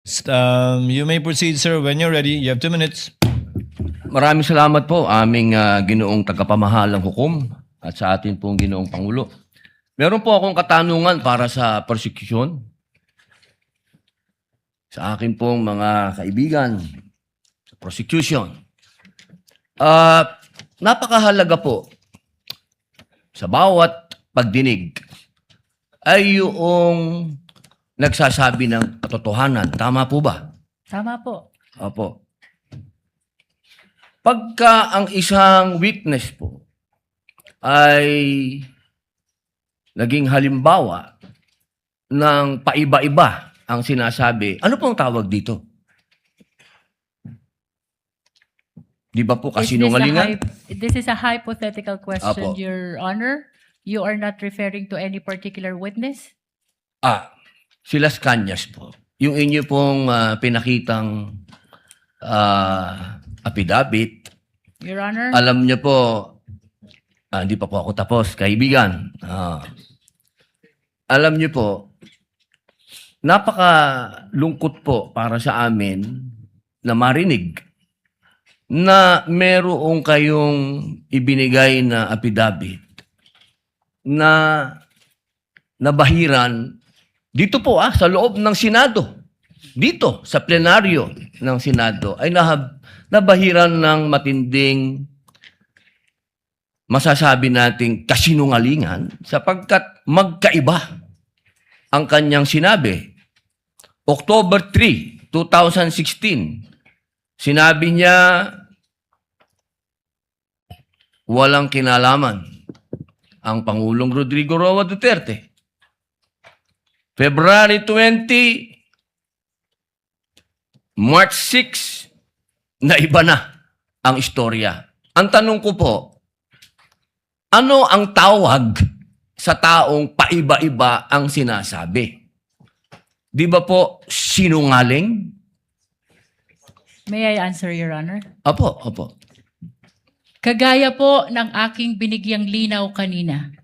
You may proceed, sir, when you're ready. You have 2 minutes. Maraming salamat po aming ginoong tagapamahalang hukom at sa atin pong ginoong Pangulo. Meron po akong katanungan para sa persecution. Sa akin pong mga kaibigan sa prosecution. Napakahalaga po sa bawat pagdinig ay yung nagsasabi ng katotohanan. Tama po ba? Tama po. Opo. Pagka ang isang witness po ay naging halimbawa ng paiba-iba ang sinasabi, ano pong tawag dito? Di ba po kasinungalingan? This is a hypothetical question, Apo. Your Honor. You are not referring to any particular witness? Si Las Cañas po. Yung inyo pong pinakitang affidavit, Your Honor? alam niyo po, hindi pa po ako tapos, kaibigan. Alam niyo po, napakalungkot po para sa amin na marinig na merong kayong ibinigay na affidavit na nabahiran dito po sa loob ng Senado. Dito sa plenaryo ng Senado ay nabahiran ng matinding masasabi nating kasinungalingan sapagkat magkaiba ang kanyang sinabi. October 3, 2016, sinabi niya walang kinalaman ang Pangulong Rodrigo Roa Duterte. February 20, March 6, na iba na ang istorya. Ang tanong ko po, ano ang tawag sa taong paiba-iba ang sinasabi? Di ba po sinungaling? May I answer, Your Honor? Opo, opo. Kagaya po ng aking binigyang linaw kanina.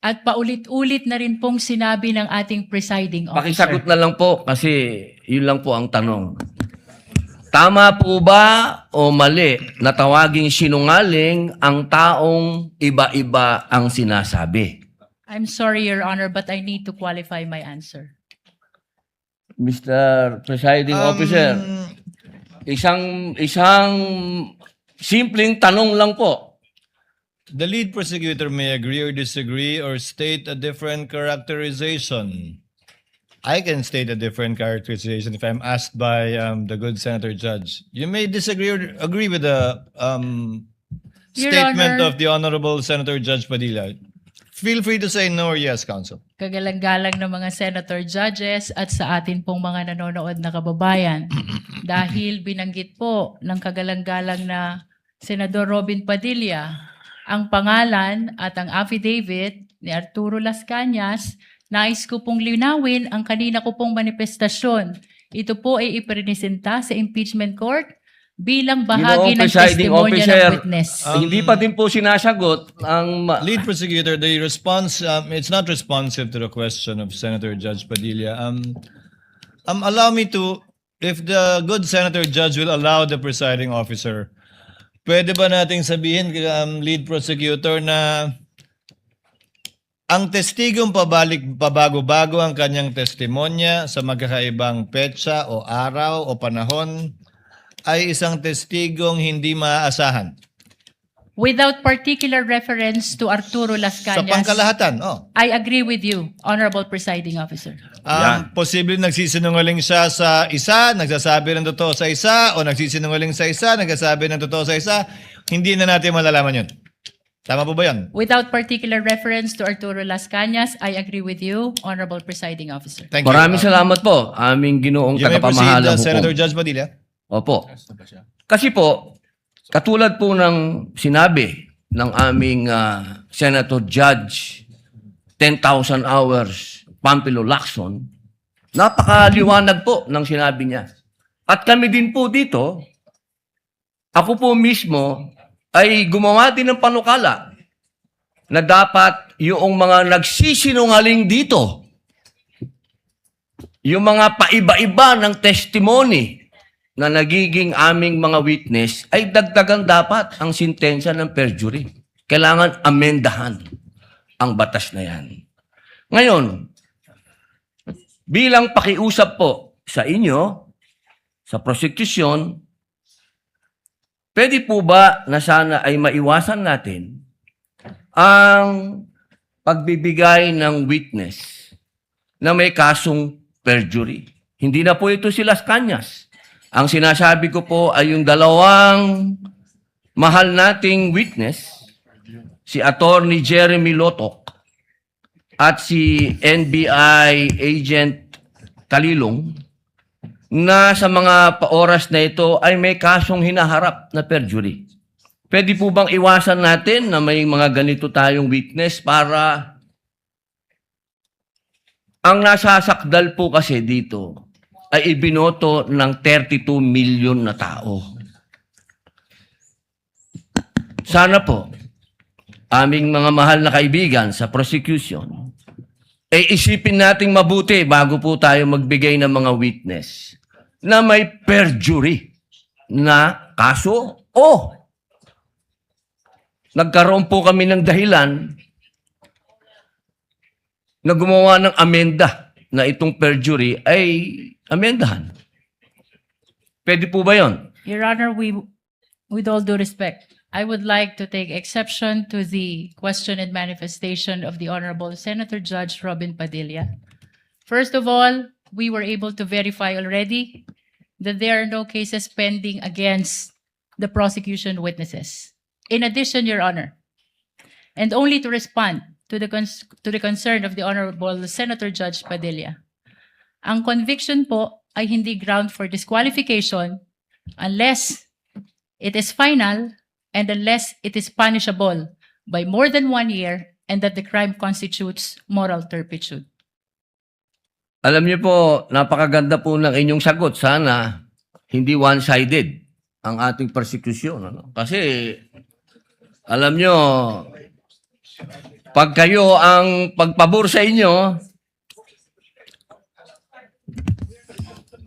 At paulit-ulit na rin pong sinabi ng ating presiding officer. Pakisagot na lang po kasi yun lang po ang tanong. Tama po ba o mali na tawaging sinungaling ang taong iba-iba ang sinasabi? I'm sorry, Your Honor, but I need to qualify my answer. Mr. Presiding Officer, isang simpleng tanong lang po. The lead prosecutor may agree or disagree or state a different characterization. I can state a different characterization if I'm asked by the good Senator Judge. You may disagree or agree with the Your statement Honor. of the Honorable Senator Judge Padilla. Feel free to say no or yes, Counsel. Kagalang-galang ng mga senator judges at sa atin pong mga nanonood na kababayan. Dahil binanggit po ng kagalang-galang na Senador Robin Padilla ang pangalan at ang affidavit ni Arturo Las Cañas, nais ko pong linawin ang kanina ko pong manifestasyon. Ito po ay ipresenta sa impeachment court bilang bahagi ng Presiding testimonya Officer, ng witness. hindi pa din po sinasagot ang... Lead prosecutor, the response, it's not responsive to the question of Senator Judge Padilla. Allow me to, if the good Senator Judge will allow the presiding officer, pwede ba nating sabihin, lead prosecutor, na ang testigong pabago-bago ang kanyang testimonya sa magkakaibang petsa o araw o panahon ay isang testigong hindi maaasahan? Without particular reference to Arturo Las Sa Cañas, pangkalahatan, I agree with you, Honorable Presiding Officer. Posible nagsisinungaling siya sa isa, nagsasabi ng totoo sa isa, o nagsisinungaling sa isa, nagsasabi ng totoo sa isa, hindi na natin malalaman yun. Tama po ba yan? Without particular reference to Arturo Las Cañas, I agree with you, Honorable Presiding Officer. Thank Maraming you. salamat po, aming ginoong You may proceed, tagapamahalang hukom. Senator Judge Padilla. Opo. Kasi po, katulad po ng sinabi ng aming Senator Judge, 10,000 hours, Pampilo Lacson, napakaliwanag po ng sinabi niya. At kami din po dito, ako po mismo ay gumawa din ng panukala na dapat yung mga nagsisinungaling dito yung mga paiba-iba ng testimony na nagiging aming mga witness, ay dagdagan dapat ang sintensya ng perjury. Kailangan amendahan ang batas na yan. Ngayon, bilang pakiusap po sa inyo, sa prosecution, pwede po ba na sana ay maiwasan natin ang pagbibigay ng witness na may kasong perjury? Hindi na po ito si Las Cañas. Ang sinasabi ko po ay yung dalawang mahal nating witness, si Attorney Jeremy Lotok at si NBI Agent Kalilong, na sa mga oras na ito ay may kasong hinaharap na perjury. Pwede po bang iwasan natin na may mga ganito tayong witness para ang nasasakdal po kasi dito ay ibinoto ng 32 million na tao. Sana po, aming mga mahal na kaibigan sa prosecution, ay isipin nating mabuti bago po tayo magbigay ng mga witness na may perjury na kaso o nagkaroon po kami ng dahilan na gumawa ng amenda na itong perjury ay amendahan. Pwede po ba yun? Your Honor, with all due respect, I would like to take exception to the question and manifestation of the Honorable Senator Judge Robin Padilla. First of all, we were able to verify already that there are no cases pending against the prosecution witnesses. In addition, Your Honor, and only to respond to the concern of the Honorable Senator Judge Padilla, ang conviction po ay hindi ground for disqualification unless it is final and unless it is punishable by more than 1 year and that the crime constitutes moral turpitude. Alam niyo po, napakaganda po ng inyong sagot. Sana hindi one-sided ang ating persecution. Ano? Kasi, alam niyo, pag kayo ang pagpabor sa inyo,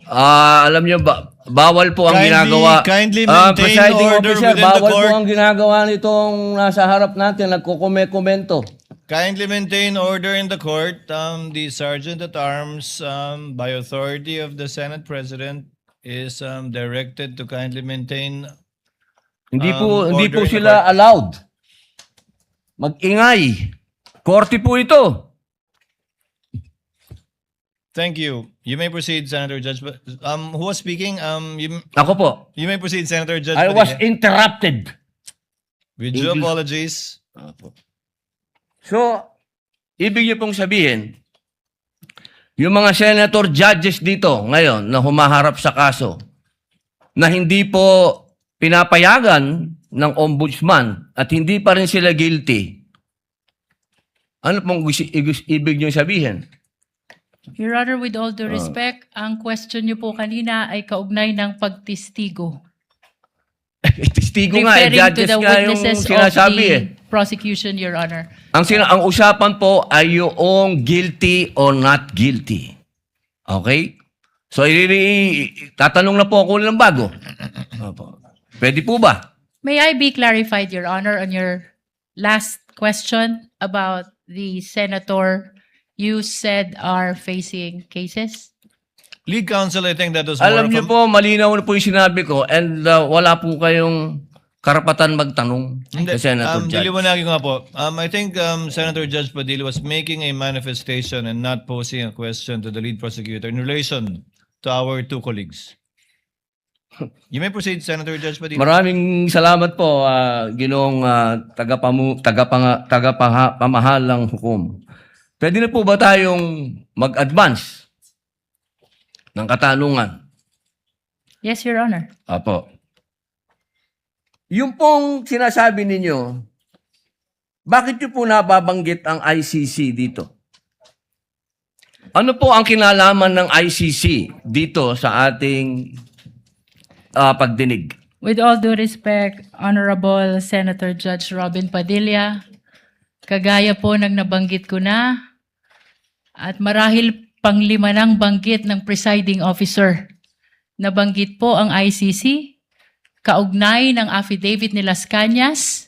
alam niyo, bawal po ang ginagawa. Kindly maintain Presiding order officer, within the bawal court. po ang ginagawa nitong nasa harap natin, nagkukomento. Kindly maintain order in the court. The Sergeant at Arms, by authority of the Senate President, is directed to kindly maintain. Hindi order po in the sila court. allowed mag-ingay. Korte po ito. Thank you. You may proceed, Senator Judge. Who was speaking? Ako po. You may proceed, Senator Judge. I was Padilla. interrupted. With due English. apologies. So, ibig niyo pong sabihin, yung mga senator judges dito ngayon na humaharap sa kaso na hindi po pinapayagan ng ombudsman at hindi pa rin sila guilty, ano pong ibig niyo sabihin? Your Honor, with all due respect, ang question niyo po kanina ay kaugnay ng pagtistigo. Testigo nga, Referring to judges the nga yung witnesses of sinasabi the eh. prosecution, Your Honor. Ang usapan po ay yung guilty or not guilty. Okay? So, tatanong na po ako ng bago. Opo. Pwede po ba? May I be clarified, Your Honor, on your last question about the senator you said are facing cases? Lead counsel, I think that was more Alam of niyo a- po, malinaw na po yung sinabi ko and wala po kayong karapatan magtanong Hindi, sa Senator Judge. diliwanagin ko nga po. I think Senator Judge Padilla was making a manifestation and not posing a question to the lead prosecutor in relation to our two colleagues. You may proceed, Senator Judge Padilla. Maraming salamat po, Ginoong tagapamahalang hukom. Pwede na po ba tayong mag-advance ng katanungan? Yes, Your Honor. Apo. Yung pong sinasabi ninyo, bakit nyo po nababanggit ang ICC dito? Ano po ang kinalaman ng ICC dito sa ating pagdinig? With all due respect, Honorable Senator Judge Robin Padilla, kagaya po ng nabanggit ko na, at marahil panglima ng banggit ng presiding officer. Nabanggit po ang ICC, kaugnay ng affidavit ni Las Cañas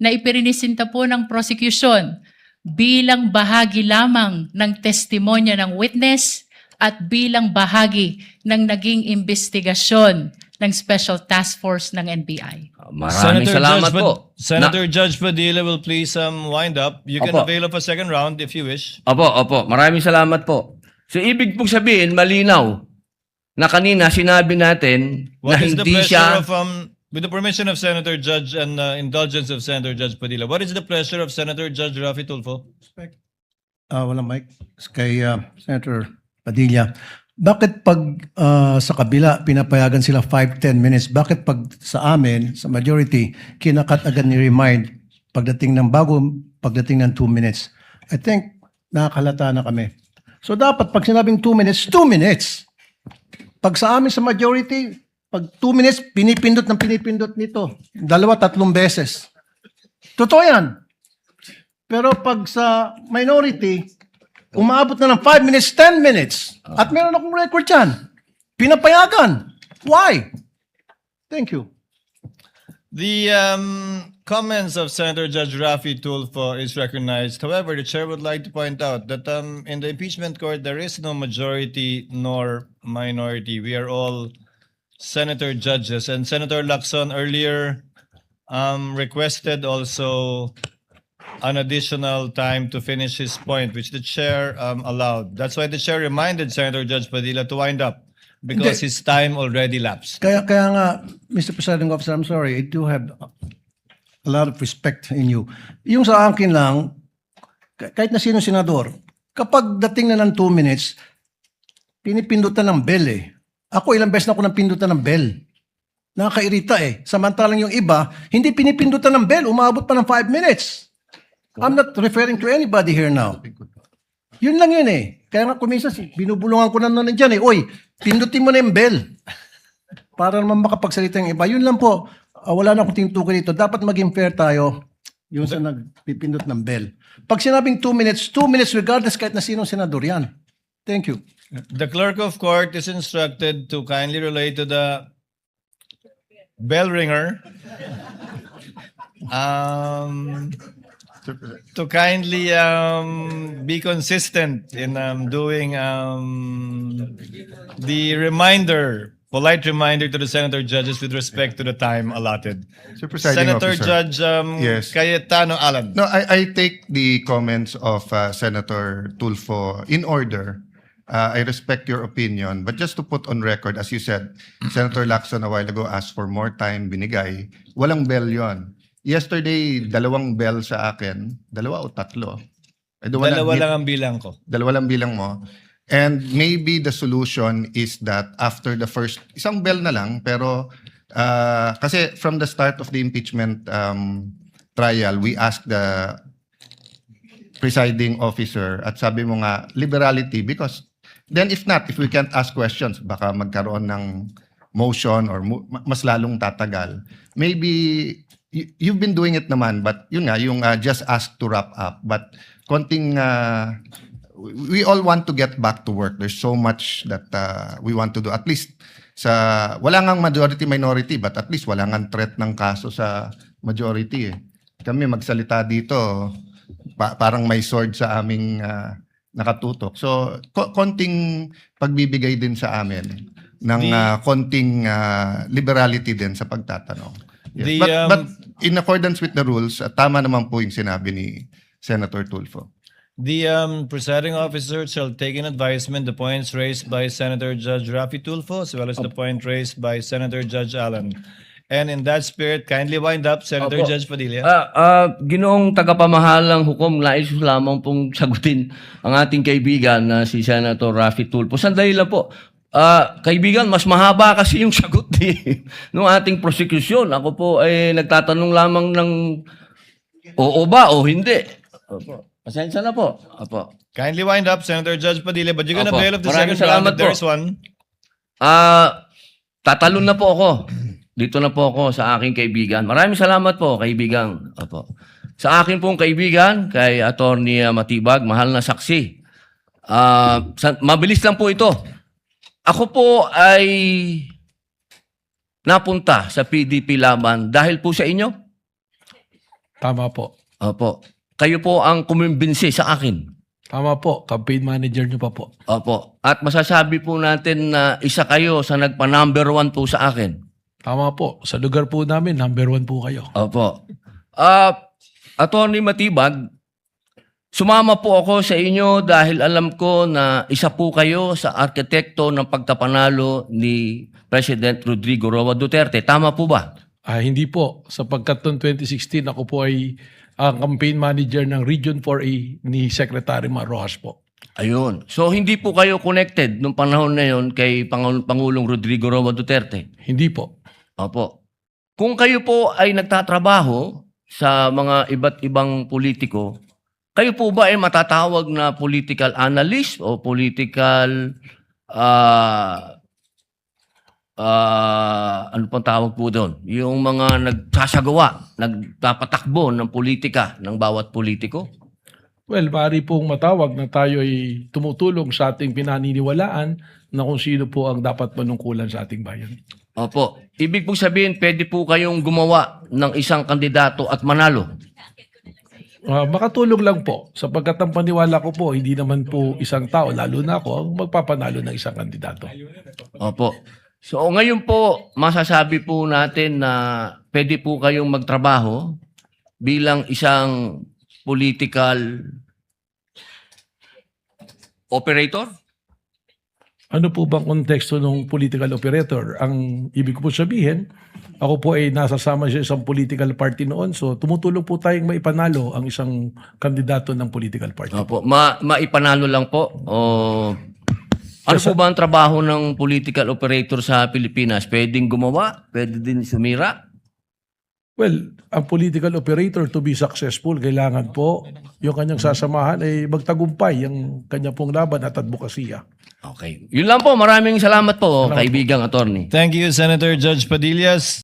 na ipirinisinta po ng prosecution bilang bahagi lamang ng testimonya ng witness at bilang bahagi ng naging investigasyon ng Special Task Force ng NBI. Maraming salamat po. Senator Judge Padilla will please wind up. You can Opo. avail of a second round if you wish. Opo. Maraming salamat po. So, ibig pong sabihin, malinaw na kanina sinabi natin What na is the hindi pleasure siya... of with the permission of Senator Judge and indulgence of Senator Judge Padilla, what is the pleasure of Senator Judge Rafi Tulfo? Walang mic. Kay Senator Padilla. Bakit pag sa kabila pinapayagan sila 5-10 minutes? Bakit pag sa amin, sa majority, kinakat agad ni remind pagdating ng 2 minutes? I think nakakalata na kami. So dapat pag sinabing 2 minutes, 2 minutes. Pag sa amin sa majority, pag 2 minutes, pinipindot nito. 2-3 beses. Totoo yan. Pero pag sa minority, umaabot na ng 5 minutes, 10 minutes. At meron akong record yan. Pinapayagan. Why? Thank you. The comments of Senator Judge Rafi Tulfo is recognized. However, the chair would like to point out that in the impeachment court, there is no majority nor minority. We are all senator judges. And Senator Lacson earlier requested also an additional time to finish his point, which the chair allowed. That's why the chair reminded Senator Judge Padilla to wind up because Hindi. his time already lapsed. Kaya nga, Mr. Presiding Officer, I'm sorry, I do have a lot of respect in you. Yung sa akin lang, kahit na sino senador, kapag dating na ng 2 minutes, pinipindutan ng bell eh. Ako ilang beses na ako napindutan ng bell. Nakakairita eh. Samantalang yung iba, hindi pinipindutan ng bell, umabot pa ng 5 minutes. I'm not referring to anybody here now. Yun lang yun eh. Kaya nga kuminsan, binubulungan ko na nun dyan eh. Oy, pindutin mo na yung bell. Para naman makapagsalita yung iba. Yun lang po. Wala na akong tinutukoy dito. Dapat maging fair tayo. Yung sa nagpipindot ng bell. Pag sinabing 2 minutes regardless kahit na sinong senador yan. Thank you. The clerk of court is instructed to kindly relate to the bell ringer to kindly be consistent in doing the polite reminder to the senator judges with respect to the time allotted. Sir Presiding Senator Officer. Judge Yes. Cayetano Alan. No, I take the comments of Senator Tulfo in order. I respect your opinion, but just to put on record, as you said, Senator Lacson a while ago asked for more time, binigay. Walang bell yon. Yesterday, 2 bell sa akin. 2 o 3? Dalawa lang ang bilang ko. 2 lang bilang mo. And maybe the solution is that after the first, isang bell na lang, pero kasi from the start of the impeachment trial, we asked the presiding officer at sabi mo nga, liberality, because then if not, if we can't ask questions, baka magkaroon ng motion or mas lalong tatagal. Maybe you've been doing it naman, but yun nga, yung just ask to wrap up. But konting, we all want to get back to work. There's so much that we want to do. At least, wala ngang majority-minority, but at least wala ngang threat ng kaso sa majority eh. Kami magsalita dito, parang may sword sa aming nakatutok. So, konting pagbibigay din sa amin ng konting liberality din sa pagtatanong. Yes. But in accordance with the rules, tama naman po yung sinabi ni Senator Tulfo. The presiding officer shall take in advisement the points raised by Senator Judge Rafi Tulfo as well as the point raised by Senator Judge Allen. And in that spirit, kindly wind up, Senator Opo. Judge Padilla. Ginoong tagapamahalang hukom, nais ko lamang pong sagutin ang ating kaibigan na si Senator Rafi Tulfo. Sandali lang po. Kaibigan, mas mahaba kasi yung sagot ng ating prosecution. Ako po ay nagtatanong lamang ng oo ba o hindi. Opo. Pasensya na po. Opo. Kindly wind up, Senator Judge Padilla, but you're gonna Opo. bail of the Maraming second round salamat if there's po. one. Tatalon na po ako. Dito na po ako sa aking kaibigan. Maraming salamat po, kaibigan. Opo. Sa akin pong kaibigan, kay Attorney Matibag, mahal na saksi. Mabilis lang po ito. Ako po ay napunta sa PDP Laban dahil po sa inyo. Tama po. Opo. Kayo po ang kumimbinsi sa akin. Tama po. Campaign manager nyo pa po. Opo. At masasabi po natin na isa kayo sa nagpa-number 1 po sa akin. Tama po. Sa lugar po namin, number 1 po kayo. Opo. Attorney Matibag, sumama po ako sa inyo dahil alam ko na isa po kayo sa arkitekto ng pagkapanalo ni President Rodrigo Roa Duterte. Tama po ba? Hindi po. Sapagkat noong 2016, ako po ay ang campaign manager ng Region 4A ni Secretary Mar Rojas po. Ayun. So, hindi po kayo connected nung panahon na yon kay Pangulong Rodrigo Roa Duterte? Hindi po. Opo. Kung kayo po ay nagtatrabaho sa mga iba't ibang politiko, kayo po ba ay matatawag na political analyst o political ano pang tawag po doon? Yung mga nagsasagawa, nagpapatakbo ng politika ng bawat politiko? Well, maaari pong matawag na tayo ay tumutulong sa ating pinaniniwalaan na kung sino po ang dapat manungkulan sa ating bayan. Opo. Ibig po sabihin, pwede po kayong gumawa ng isang kandidato at manalo. Makatulong lang po. Sapagkat ang paniwala ko po, hindi naman po isang tao, lalo na ako, ang magpapanalo ng isang kandidato. Opo. So ngayon po, masasabi po natin na pwede po kayong magtrabaho bilang isang political operator? Ano po bang konteksto ng political operator? Ang ibig ko po sabihin, ako po ay nasasama sa isang political party noon. So tumutulong po tayong maipanalo ang isang kandidato ng political party. Opo. Maipanalo lang po? O ano po ba ang trabaho ng political operator sa Pilipinas? Pwedeng gumawa? Pwede din sumira? Well, ang political operator to be successful, kailangan po yung kanyang sasamahan ay magtagumpay ang kanya pong laban at advokasya. Okay. Yun lang po. Maraming salamat po, kaibigang attorney. Thank you, Senator Judge Padilla.